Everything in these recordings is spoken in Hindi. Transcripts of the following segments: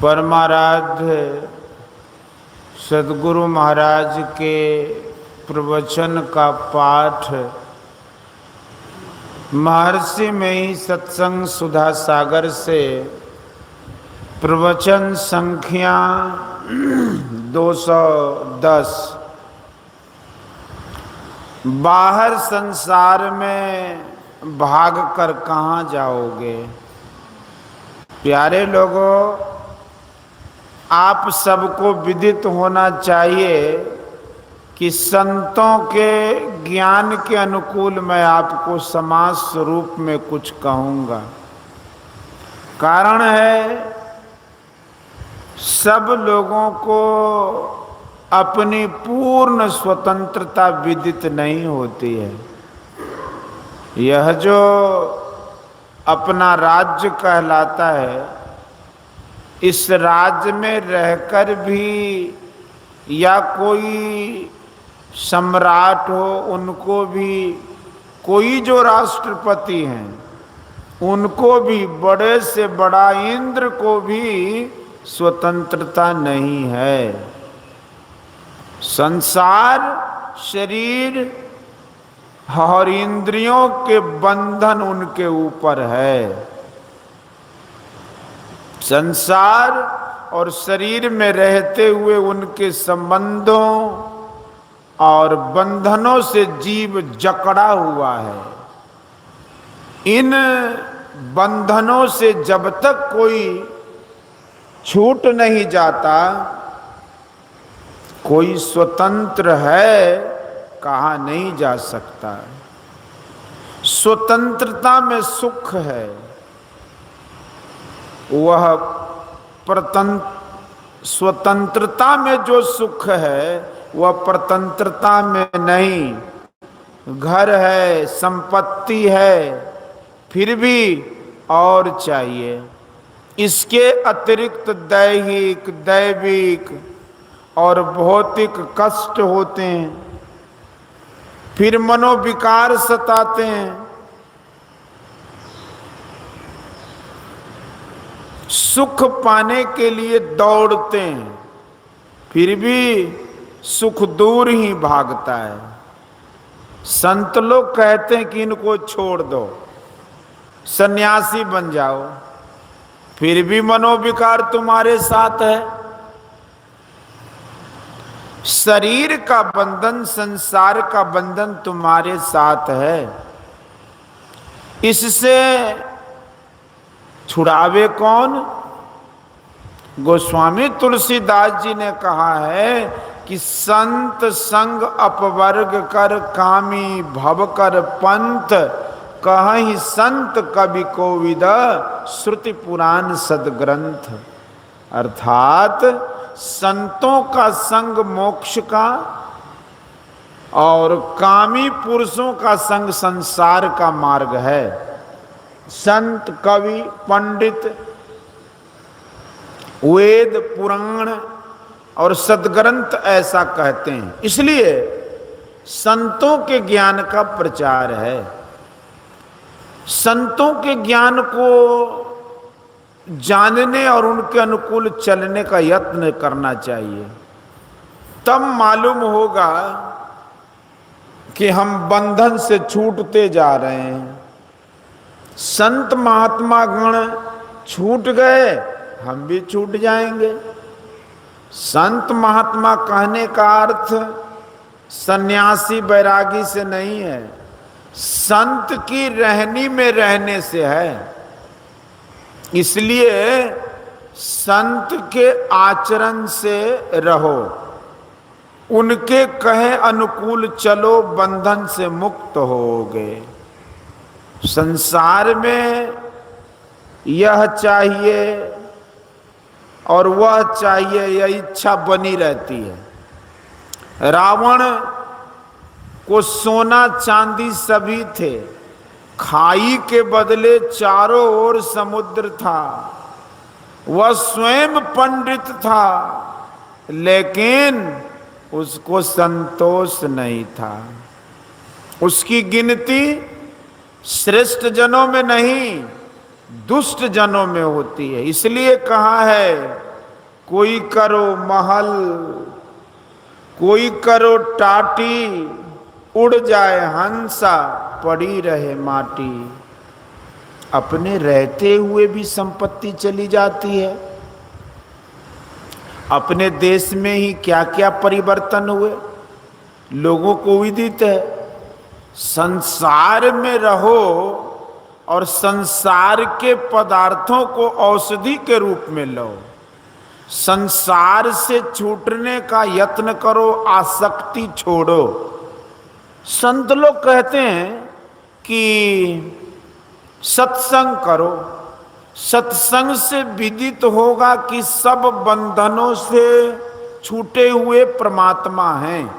परमाराध्य सद्गुरु महाराज के प्रवचन का पाठ महर्षि में ही सत्संग सुधा सागर से प्रवचन संख्या 210। बाहर संसार में भाग कर कहाँ जाओगे। प्यारे लोगों, आप सबको विदित होना चाहिए कि संतों के ज्ञान के अनुकूल मैं आपको समाज स्वरूप में कुछ कहूँगा। कारण है सब लोगों को अपनी पूर्ण स्वतंत्रता विदित नहीं होती है। यह जो अपना राज्य कहलाता है, इस राज्य में रहकर भी या कोई सम्राट हो, उनको भी कोई जो राष्ट्रपति हैं उनको भी, बड़े से बड़ा इंद्र को भी स्वतंत्रता नहीं है। संसार शरीर और इंद्रियों के बंधन उनके ऊपर है। संसार और शरीर में रहते हुए उनके संबंधों और बंधनों से जीव जकड़ा हुआ है। इन बंधनों से जब तक कोई छूट नहीं जाता, कोई स्वतंत्र है कहा नहीं जा सकता। स्वतंत्रता में सुख है, वह स्वतंत्रता में जो सुख है वह परतंत्रता में नहीं। घर है, संपत्ति है, फिर भी और चाहिए। इसके अतिरिक्त दैहिक, दैविक और भौतिक कष्ट होते हैं, फिर मनोविकार सताते हैं। सुख पाने के लिए दौड़ते हैं, फिर भी सुख दूर ही भागता है। संत लोग कहते हैं कि इनको छोड़ दो, सन्यासी बन जाओ, फिर भी मनोविकार तुम्हारे साथ है। शरीर का बंधन, संसार का बंधन तुम्हारे साथ है। इससे छुड़ावे कौन? गोस्वामी तुलसीदास जी ने कहा है कि संत संग अपवर्ग कर कामी भव कर पंथ, कहीं संत कवि कोविद श्रुति पुराण सदग्रंथ। अर्थात संतों का संग मोक्ष का और कामी पुरुषों का संग संसार का मार्ग है। संत, कवि, पंडित, वेद, पुराण और सदग्रंथ ऐसा कहते हैं। इसलिए संतों के ज्ञान का प्रचार है। संतों के ज्ञान को जानने और उनके अनुकूल चलने का यत्न करना चाहिए। तब मालूम होगा कि हम बंधन से छूटते जा रहे हैं। संत महात्मा गण छूट गए, हम भी छूट जाएंगे। संत महात्मा कहने का अर्थ सन्यासी बैरागी से नहीं है, संत की रहनी में रहने से है। इसलिए संत के आचरण से रहो, उनके कहे अनुकूल चलो, बंधन से मुक्त होगे। संसार में यह चाहिए और वह चाहिए, यह इच्छा बनी रहती है। रावण को सोना चांदी सभी थे, खाई के बदले चारों ओर समुद्र था। वह स्वयं पंडित था, लेकिन उसको संतोष नहीं था। उसकी गिनती श्रेष्ठ जनों में नहीं, दुष्ट जनों में होती है। इसलिए कहा है कोई करो महल, कोई करो टाटी, उड़ जाए हंसा, पड़ी रहे माटी। अपने रहते हुए भी संपत्ति चली जाती है। अपने देश में ही क्या क्या परिवर्तन हुए लोगों को विदित है। संसार में रहो और संसार के पदार्थों को औषधि के रूप में लो। संसार से छूटने का यत्न करो, आसक्ति छोड़ो। संत लोग कहते हैं कि सत्संग करो। सत्संग से विदित होगा कि सब बंधनों से छूटे हुए परमात्मा हैं।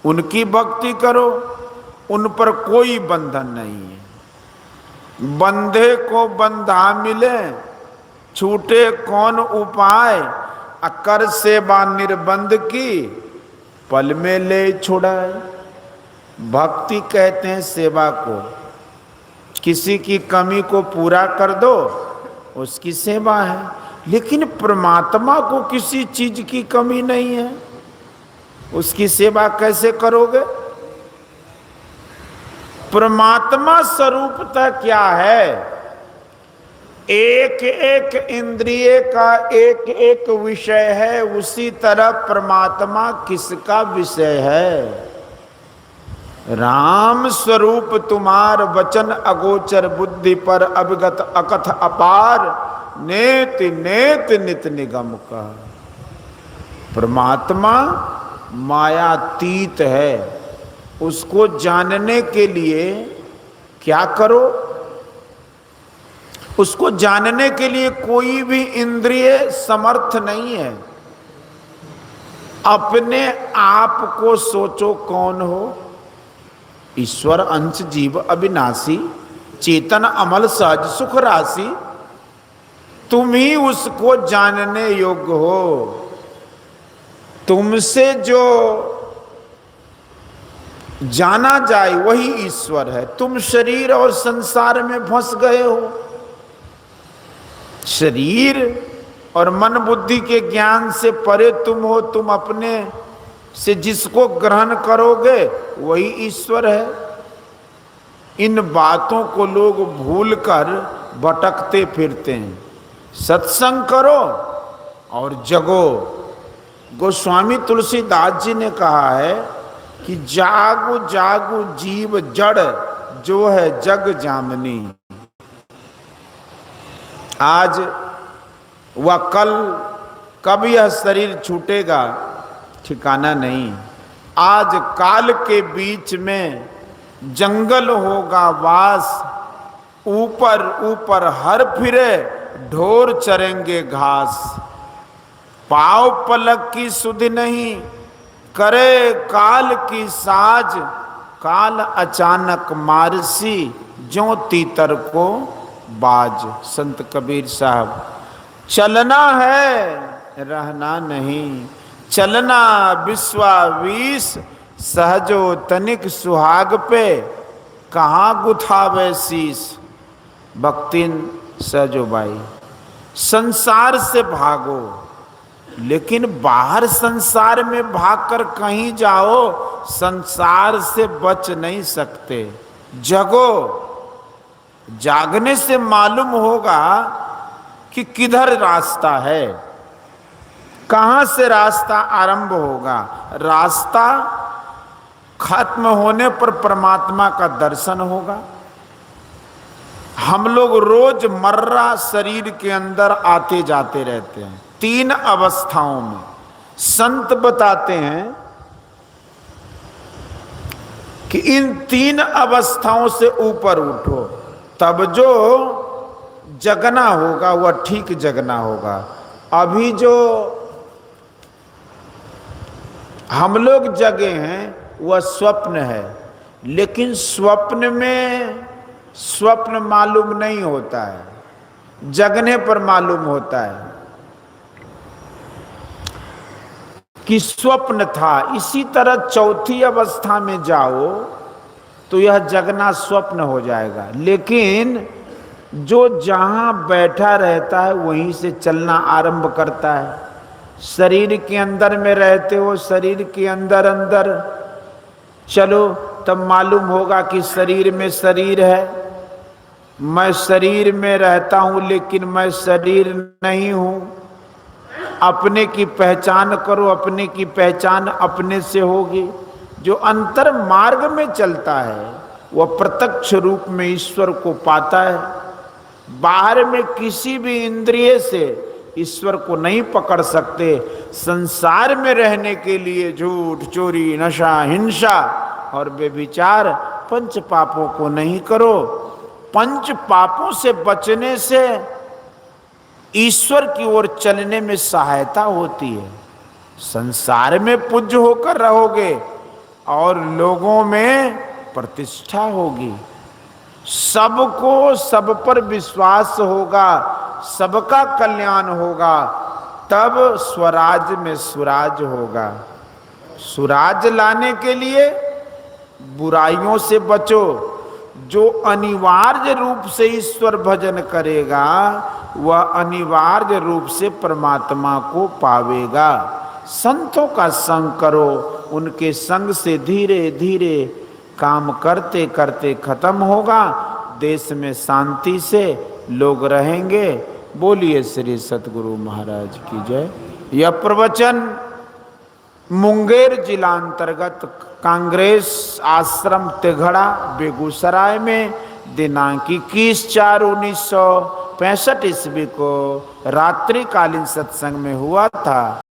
उनकी भक्ति करो, उन पर कोई बंधन नहीं है। बंधे को बंधा मिले, छूटे कौन उपाय। अकर सेवा निर्बंध की, पल में ले छुड़ाए। भक्ति कहते हैं सेवा को। किसी की कमी को पूरा कर दो, उसकी सेवा है। लेकिन परमात्मा को किसी चीज की कमी नहीं है, उसकी सेवा कैसे करोगे? परमात्मा स्वरूपतः क्या है? एक एक इंद्रिय का एक एक विषय है, उसी तरह परमात्मा किसका विषय है? राम स्वरूप तुम्हार वचन अगोचर, बुद्धि पर अवगत अकथ अपार। नेत नेत नित निगम का। परमात्मा मायातीत है। उसको जानने के लिए क्या करो? उसको जानने के लिए कोई भी इंद्रिय समर्थ नहीं है। अपने आप को सोचो, कौन हो? ईश्वर अंश जीव अविनाशी, चेतन अमल सहज सुख राशि। तुम ही उसको जानने योग्य हो। तुमसे जो जाना जाए वही ईश्वर है। तुम शरीर और संसार में फंस गए हो। शरीर और मन बुद्धि के ज्ञान से परे तुम हो। तुम अपने से जिसको ग्रहण करोगे वही ईश्वर है। इन बातों को लोग भूलकर भटकते फिरते हैं। सत्संग करो और जगो। गोस्वामी तुलसीदास जी ने कहा है कि जागु जागु जीव जड़, जो है जग जामनी। आज व कल कब यह शरीर छूटेगा ठिकाना नहीं। आज काल के बीच में जंगल होगा वास। ऊपर ऊपर हर फिरे, ढोर चरेंगे घास। पाव पलक की सुधि नहीं, करे काल की साज। काल अचानक मारसी, ज्यों तीतर को बाज। संत कबीर साहब। चलना है, रहना नहीं। चलना विश्वावीस, सहजो तनिक सुहाग पे। कहाँ गुथावे शीस। भक्तिन सहजोबाई। संसार से भागो, लेकिन बाहर संसार में भागकर कहीं जाओ, संसार से बच नहीं सकते। जगो। जागने से मालूम होगा कि किधर रास्ता है, कहां से रास्ता आरंभ होगा। रास्ता खत्म होने पर परमात्मा का दर्शन होगा। हम लोग रोजमर्रा शरीर के अंदर आते जाते रहते हैं, 3 अवस्थाओं में। संत बताते हैं कि इन 3 अवस्थाओं से ऊपर उठो, तब जो जगना होगा वह ठीक जगना होगा। अभी जो हम लोग जगे हैं वह स्वप्न है, लेकिन स्वप्न में स्वप्न मालूम नहीं होता है, जगने पर मालूम होता है कि स्वप्न था। इसी तरह चौथी अवस्था में जाओ तो यह जगना स्वप्न हो जाएगा। लेकिन जो जहां बैठा रहता है वहीं से चलना आरंभ करता है। शरीर के अंदर में रहते हो, शरीर के अंदर अंदर चलो, तब मालूम होगा कि शरीर में शरीर है। मैं शरीर में रहता हूं लेकिन मैं शरीर नहीं हूं। अपने की पहचान करो, अपने की पहचान अपने से होगी। जो अंतर मार्ग में चलता है वह प्रत्यक्ष रूप में ईश्वर को पाता है। बाहर में किसी भी इंद्रिय से ईश्वर को नहीं पकड़ सकते। संसार में रहने के लिए झूठ, चोरी, नशा, हिंसा और व्यभिचार, पंच पापों को नहीं करो। पंच पापों से बचने से ईश्वर की ओर चलने में सहायता होती है। संसार में पूज्य होकर रहोगे और लोगों में प्रतिष्ठा होगी। सबको सब पर विश्वास होगा, सबका कल्याण होगा, तब स्वराज में सुराज होगा। सुराज लाने के लिए बुराइयों से बचो। जो अनिवार्य रूप से ईश्वर भजन करेगा वह अनिवार्य रूप से परमात्मा को पावेगा। संतों का संग करो, उनके संग से धीरे धीरे काम करते करते खत्म होगा। देश में शांति से लोग रहेंगे। बोलिए श्री सतगुरु महाराज की जय। यह प्रवचन मुंगेर जिला अंतर्गत कांग्रेस आश्रम तेघड़ा बेगूसराय में दिनांक 21/4/1965 ईस्वी को रात्रिकालीन सत्संग में हुआ था।